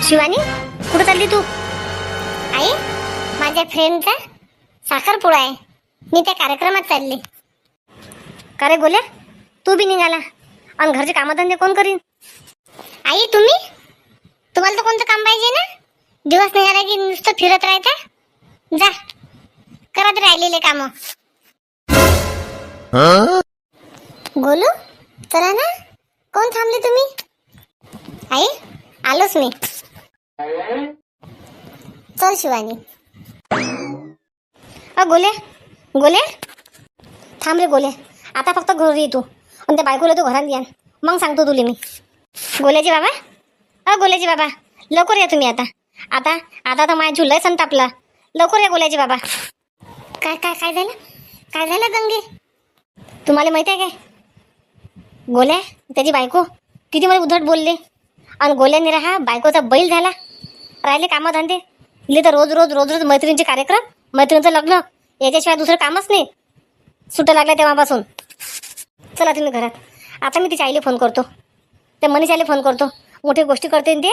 शिवानी, कुठं चालली तू? आई, माझ्या फ्रेंडचा साखरपुडा आहे. मी त्या कार्यक्रमात चालले. का रे गोल्या, तू बी निघाला? आणि घरचे कामधंदे कोण करीन? आई, तुम्हाला तर कोणतं काम पाहिजे ना? दिवस निघाला की नुसतं फिरत राहता. जा, करत राहिलेले काम. गोलू, चला ना. कोण थांबले तुम्ही? आई, आलोच मी. चल शिवानी. गोल्या गोल्या, थांब रे गोल्या. आता फक्त घरी ये तू, आणि त्या बायकोला तू घरात या, मग सांगतो तुले मी. गोल्याजी बाबा, गोल्याजी बाबा, लवकर या तुम्ही. आता आता आता तर माझ्या झुलय संतापला. लवकर या गोल्याजी बाबा. काय काय काय झालं? काय झालं गंगे? तुम्हाला माहिती आहे काय, गोल्या त्याची बायको किती मला उद्धट बोलले. आणि गोल्याने राहा बायकोचा बैल झाला. राहिले कामधंदे. इले तर रोज रोज रोज रोज मैत्रिणीचे कार्यक्रम, मैत्रिणीचं लग्न, याच्याशिवाय दुसरं कामच नाही. सुट्ट्या लागल्या तेव्हापासून. चला तुम्ही घरात. आता मी तिच्या आईला फोन करतो, त्या मनीषाला फोन करतो. मोठी गोष्टी करते ते.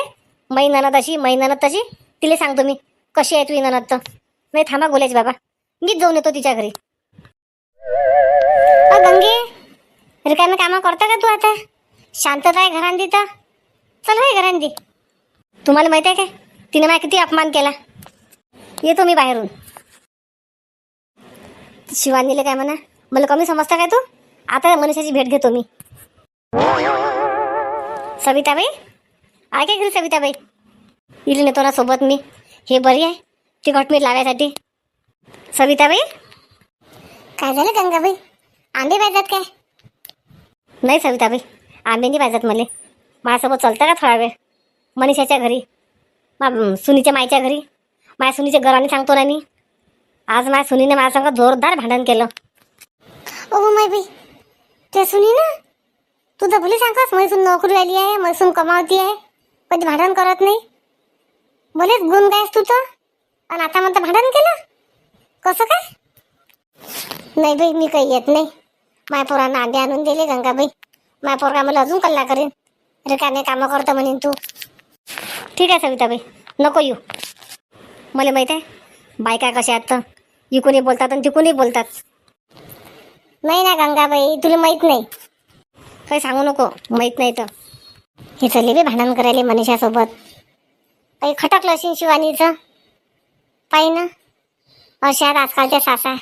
मै ननद अशी, मै ननद तशी. तिला सांगतो मी कशी आहे तुझी ननद. तर नाही, थांबा गोल्याची बाबा, मीच जाऊन येतो तिच्या घरी. गंगे, रिकामे कामं करता का तू? आता शांतता आहे घरांदी. तर चल होय घरांदी. तुम्हाला माहिती आहे काय, तिने मला किती अपमान केला. येतो मी बाहेरून. शिवानीला काय म्हणा, मला कमी समजता काय तू? आता मनीषाची भेट घेतो मी. सविताबाई, आहे काय घरी सविताबाई? इले नेतो ना सोबत मी. हे बरी आहे तिखट मीठ लावायसाठी. सविताबाई. काय झालं गंगाबाई? आंबे पाहिजेत काय? नाही सविताबाई, आंबे नाही पाहिजेत मला. माझ्यासोबत चालतं का थोडा वेळ? मनीषाच्या घरी, सुनीच्या मायच्या घरी. माझ्या सुनीच्या घराने सांगतो ना मी. आज माझ्या सुनीने माझ्यासंग जोरदार भांडण केलं. ओ माय बाई, त्या सुनी ना, तू तर भले सांगस मैसून नोकरी आली आहे, मैसून कमावती आहे, पण भांडण करत नाही. भलेच गुण गायस तू तर, आणि आता म्हणता भांडण केलं कसं काय? नाही बाई, मी काही येत नाही. माय पोरांना अंडे आणून दिले गंगाबाई. माय पोरगा मला अजून कल्ला करेन. रिकामे कामं करतं म्हणेन तू. ठीक आहे सविताबाई, नको येऊ. मला माहीत आहे बायका कशा आहेत. तर इकूनही बोलतात आणि तिकूनही बोलतात. नाही ना गंगाबाई, तुला माहित नाही. काही सांगू नको, माहीत नाही तर. हे चले बी भांडण करायले मनीषासोबत. काही खटकलं असेल शिवानीचं. पाय ना, अशात आजकालच्या सासा.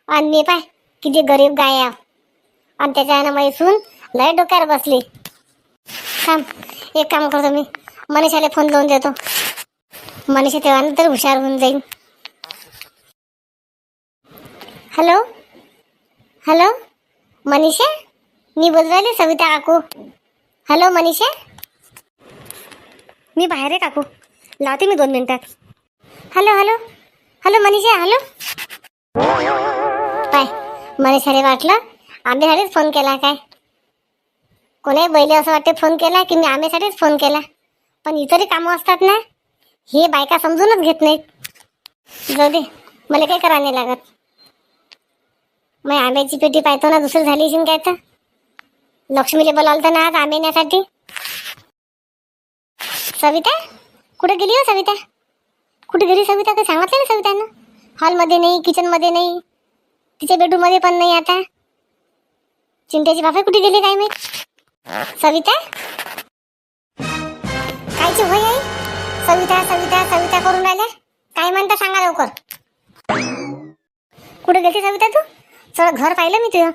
आणि मी पाय किती गरीब गाय आहे. आणि त्याच्यानं मैसून लय डोक्यावर बसली. थांब, एक काम करतो मी, मनीषाला फोन लावून देतो. मनीषा तेव्हा तर हुशार होऊन जाईल. हॅलो हॅलो, मनीषा, मी बोलू राहिले सविता काकू. हॅलो मनीषा. मी बाहेर आहे काकू, लावते मी 2 मिनिटात. Hello hello hello Manisha. Hello. पाय, मनीषाने वाटलं आंब्यासाठीच फोन केला काय. कोणाही बैले असं वाटते फोन केला की मी आंब्यासाठीच फोन केला. पण इतरही कामं असतात ना, हे बायका समजूनच घेत नाहीत. जाऊ दे, मला काही करा नाही लागत. मग आंब्याची पेटी पाहतो ना, दुसरी झाली असेल काय. तर लक्ष्मीला बोलावलं ना आज आंबे येण्यासाठी. सविता कुठे गेली हो? सविता कुठे गेली? सविता काही सांगितलं ना सवितानं? हॉलमध्ये नाही, किचनमध्ये नाही, तिच्या बेडरूममध्ये पण नाही. आता चिंट्याची बाबा कुठे गेली काय माहित? सविता, कायची होय आई? सविता सविता सविता करून राहिल्या. काय म्हणता सांगा लवकर. कुठे गेली सविता तू? चल, घर पाहिलं मी तुझं,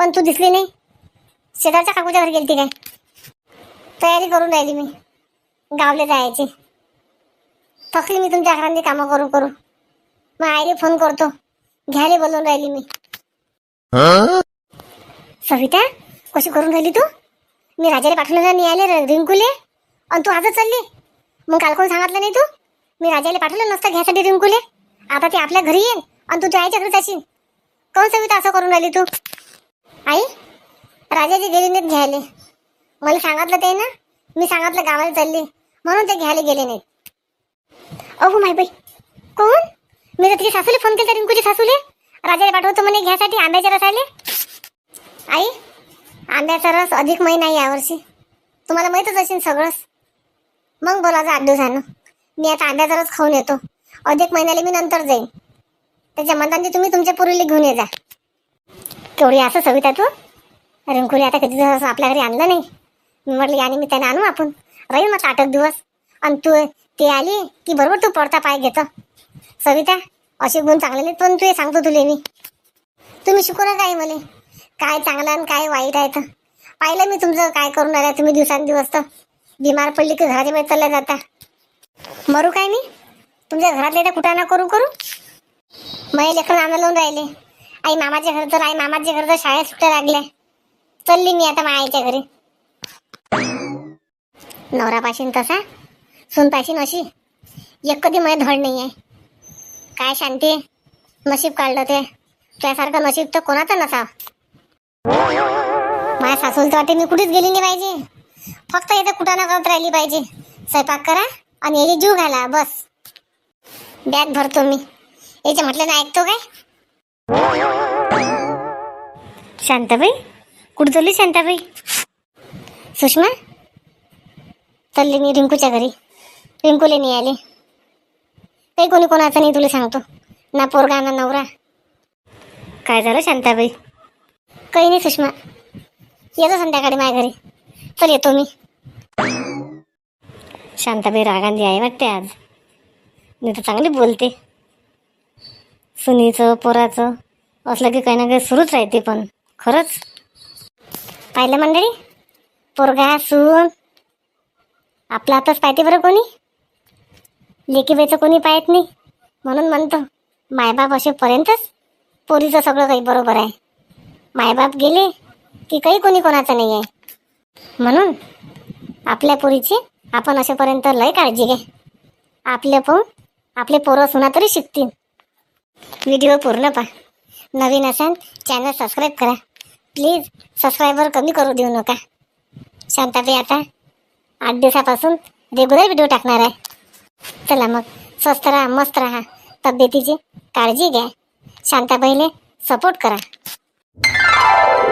पण तू दिसली नाही. शेजारच्या काकूच्या घरी गेलती काय? तयारी करून राहिली मी गावले जायची. थकली मी तुमच्या घरांनी कामं करू करू. मग आईला फोन करतो, घ्यायला बोलवून राहिली मी. सविता, कशी करून राहिली तू? मी राजाला पाठवलं ना आले रिंकूले, आणि तू आजच चालली. मग काल कोण सांगितलं नाही तू? मी राजाला पाठवलं नसतं घ्यायसाठी रिंकूले. आता ते आपल्या घरी येईल आणि तू आईच्या घरी जाशील. कोण सविता असं करून राहिली तू? आई, राजाची गेली नाहीत घ्यायला. मला सांगितलं ते ना, मी सांगितलं गावाला चालली म्हणून ते घ्यायला गेले नाहीत. अहो माय बाई, कोण? मी तर तिच्या सासूला फोन केला, रिंकूची सासूले. राजाला पाठवतो म्हणे घ्यायसाठी आंब्याच्या रसाले. आई, आंब्याचा रस अधिक महिना आहे यावर्षी. तुम्हाला माहीतच असेल सगळंच. मग बोलायचं 8 दिवसानं. मी आता आंब्याचा रस खाऊन येतो. अधिक महिन्याला मी नंतर जाईन. त्याच्या मतांनी तुम्ही तुमच्या पोरीला घेऊन ये जा. केवढी असं सविता तू. रिंकूला आता किती दिवस आपल्या घरी आणलं नाही. मी म्हटलं या निमित्ताने आणू आपण. राहील म्हटलं 8 दिवस. आणि तू ते आली की बरोबर तू पडता पाय घेतो. सविता असे गुण चांगले नाहीत, पण तू सांगतो तुले मी. तुम्ही शिकवलं काय मला काय चांगलं आणि काय वाईट आहे तर. पाहिलं मी तुमचं काय करून आल्या तुम्ही दिवसांदिवस. तर बिमार पडली की घराच्या बाहेर चालल्या जाता. मरू काय मी तुमच्या घरातले त्या कुठं ना करू माझ्या लेकरं नाना लावून राहिले. आई मामाच्या घर तर शाळेत सुट्ट्या लागल्या. चालली मी आता मायाच्या घरी. नवरा पाशीन तसा सून पाशीन अशी एक कधी माझ्या धड नाही आहे. काय शांती नशीब काढलं ते. त्यासारखं नशीब तर कोणाचं नसावं. माझ्या सासूला तर वाटते मी कुठेच गेली नाही पाहिजे. फक्त इथे कुठं ना करत राहिली पाहिजे. स्वयंपाक करा आणि याला जीव घाला बस. बॅग भरतो मी. याच्या म्हटलं ना ऐकतो काय. शांताबाई कुठं चालली शांताबाई? सुषमा चालली मी रिंकूच्या घरी. रिंकूले नाही आले. काही कोणी कोणाचं नाही तुला सांगतो. ना पोरगा ना नवरा. काय झालं शांताबाई? काही नाही सुषमा. येतो संध्याकाळी माझ्या घरी. चल येतो मी. शांताबाई रागांदी आहे वाटते आज. मी तर चांगली बोलते. सुनीचं पोराचं असलं की काही ना काही सुरूच राहते. पण खरंच पाहिलं मंडळी पोरगा सून आपला आताच पाहते बरं कोणी. लेकीबाईचं कोणी पाहत नाही. म्हणून म्हणतो मायबाप असेपर्यंतच पोरीचं सगळं काही बरोबर आहे. मायबाप गेले की काही कोणी कोणाचं नाही आहे. म्हणून आपल्या पोरीची आपण असेपर्यंत लय काळजी घे. आपले पाहून आपले पोरं सुना तरी शिकतील. व्हिडिओ पूर्ण पहा. नवीन असाल चॅनल सबस्क्राईब करा प्लीज. सबस्क्रायबर कमी करू देऊ नका. शांताबाई आता 8 दिवसापासून रेग्युलर व्हिडिओ टाकणार आहे. चला मग स्वस्त राहा मस्त राहा. तब्येतीची काळजी घ्या. शांताबाईले सपोर्ट करा.